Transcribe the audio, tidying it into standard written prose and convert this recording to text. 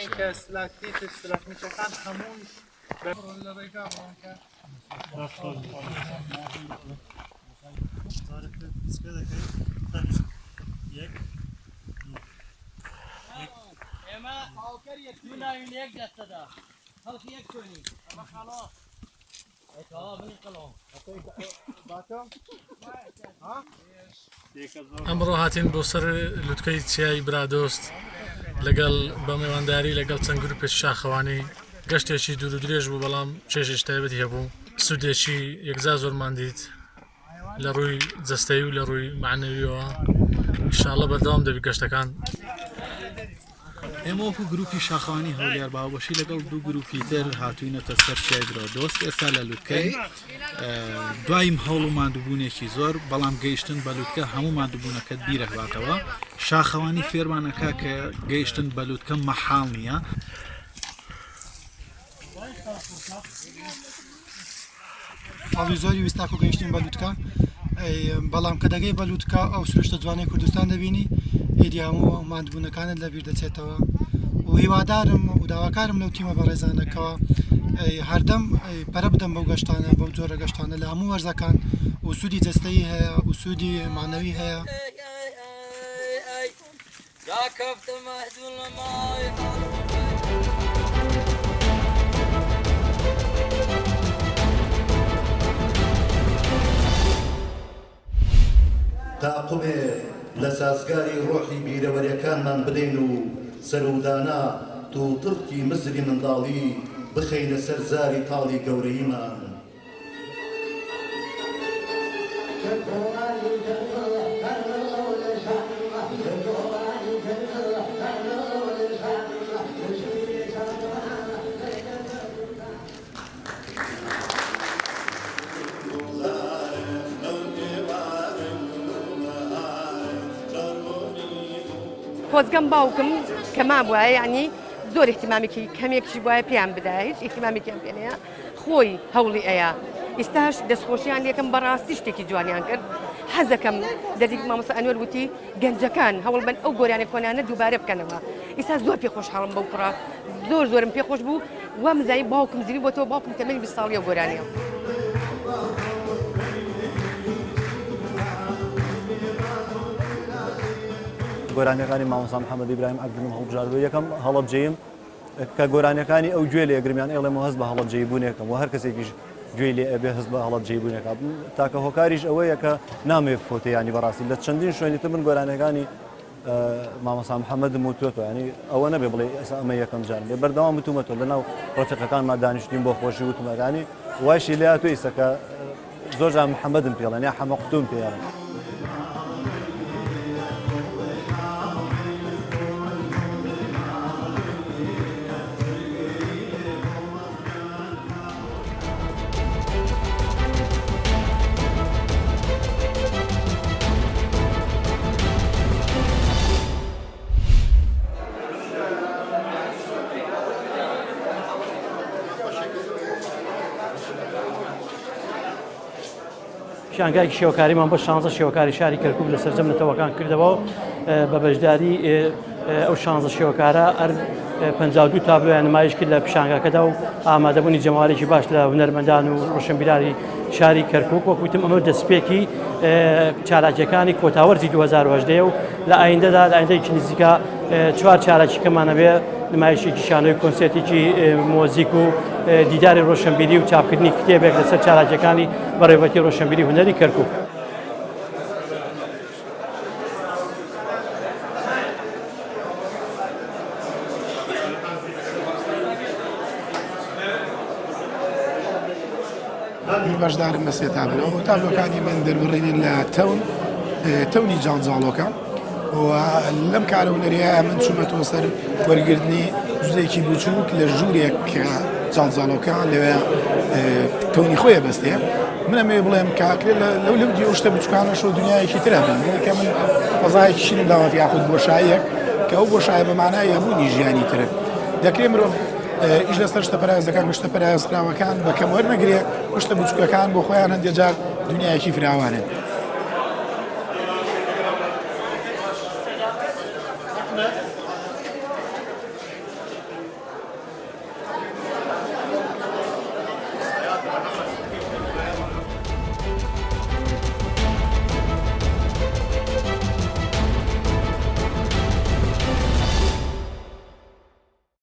شتانی کە سلاکتی سلاکمیچەکان هەمووش لە ڕێگا بڵانکە ئێمە هاوکەر یەکتو ناوین یەک دەستەدا خەڵکی یەک چۆنی ئەمە خاڵۆ ئەمڕۆ هاتین بۆ سەر لوتکەی چیای برادۆست لەگەڵ بە میوانداری لەگەڵ چەند گروپێکی شاخەوانی گەشتێکی دوور و درێژ بوو بەڵام چێژێکی تایبەتی هەبوو سوودێکی یەکجا زۆرمان دیت لە ڕووی جەستەیی و لە ڕووی معنەویەوە ئینشاڵڵا بەردەوام دەبی گەشتەکان. ئێمە وەکو گروپی شاخەوانی هەولێر باوەشی لەگەڵ دوو گروپی تر هاتووینەتە سەر چیای برادۆست ئێستا لە لوتکەی دوایم هەوڵ و ماندووبوونێکی زۆر بەڵام گەیشتن بە لوتکە هەموو ماندووبوونەکەت بیرەهاتەوە شاخەوانی فێرمانەکە کە گەیشتن بە لوتکە مەحاڵ نییە. هەڵی زۆری ویستاک و گەیشتین بە لوتکە بەڵام کە دەگەی بە لوتکە ئەو سروشتە جوانەی کوردستان دەبینی ئیدی هەموو ماندووبوونەکانت لەبیر دەچێتەوە و هیوادارم و داواکارم لەو تیمە بەڕێزانەکەەوە هەردەم پەرە بدەم بەو گەشتانە بەو جۆرە گەشتانە لە هەموو وەرزەکان و سوودی جەستەیی هەیە و سوودی معنەوی هەیە. تاقمێ لە سازگاری ڕۆحی بیرەوەریەکانمان بدەین و سەرودانا تووتڕکی مزری منداڵی بخەینە سەرزاری تاڵی گەورەیمان. خۆزگەم باوکم کە مابووە یعنی زۆر احتیمامێکی کەمێکیش وایە پێیان بدای هیچ احتیمامێکیان پێ نییە خۆی هەوڵی ئەیە ئێستاش دەستخۆشییان لێکم بەڕاستی شتێکی جوانیان کرد حەزەکەم دەدیک مامۆستا ئەنوەر وتی گەنجەکان هەوڵ بن ئەو گۆرانی کۆنانە دووبارە بکەنەوە ئێستا زۆر پێخۆشحاڵم بەو کوڕە زۆرم پێخۆش بوو وە مزایی باوکم زیری بۆ تۆ باوکم تەمەنی 20 ساڵیە گۆرانیە. گۆرانیەکانی مامۆستا محەممەد ئیبراهیم عەبدولم هەڵبژاردووە یەکەم هەڵەبجەیم کە گۆرانیەکانی ئەو گوێ لە یەگرمیان ئێڵێمەوە هەست بە هەڵەبجەی بوونێکم و هەر کەسێکیش گوێی لێ ئەبێ هەست بە هەڵەبجەی بوونێکە تاکە هۆکاریش ئەوەیە کە نامێ فۆتەیانی بەڕاستی لە چەندین شوێنی تر من گۆرانیەکانی مامۆستا محەممەدم وتوێتەوە ینی ئەوە نەبێ بڵێ ئێستا ئەمە یەکەم جار بێ بەردەوام وتومەتەوە لەناو ڕەفیقەکانمان دانیشتین بۆ خۆشی وتمەکانی وایشی لێ هاتووە ئێستا کە زۆر جار محەممەدم پێڵێن یا حەمەقتوم پێیان. پیشانگایکی شێوەکاریمان بۆ 16 شێوەکاری شاری کەرکووک لە سەرجەم نەتەوەکان کردەوە بە بەشداری ئەو 16 شێوەکارە هەر 52 تابلۆیان نمایش کرد لە پیشانگاکەدا و ئامادەبوونی جەماوەرێکی باش لە هونەرمەندان و ڕۆشنبیرانی شاری کەرکووک وەکوتم ئەمە دەستپێکی چالاکیەکانی کۆتاوەرزی 2018 و لە ئایندەدا لە ئایندەیەکی نزیکە 4 چالاکیەکەمانە بێ نمایشێکی شانۆی کۆنسێرتێکی مۆزیک و دیداری ڕۆشنبیری و چاپکردنی کتێبێک لەسەر چالاکیەکانی بەڕێوەتی ڕۆشنبیری هونەری کەرکووک. بەشدارم بە سێ تابلۆ تابلۆکانی من دەروڕێنین لە تەونی جانجاڵۆکە و لەم کارە هونەریە من چوومەتەوە سەر وەرگرتنی جوزێکی بچووک لە ژوورێک کە جانجاڵۆکان لەوێ تەونی خۆیە بەستەیە منە مێ بڵێم کاکرێت لەو لەودی ئەو شتە بچووکانەش و دنیایەکی ترە بن کە من فەزایەکیشیم داوەت یاخود بۆشاییەک کە ئەو بۆشایە بە مانای هەبوونی ژیانی ترە دەکرێت مرۆڤ ئیش لەسەر شتە پەرایزەکان و شتە پەرایزکراوەکان بەکەم وەرنەگرێت شتە بچووکەکان بۆ خۆیان هەندێک جار دنیایەکی فراوانن.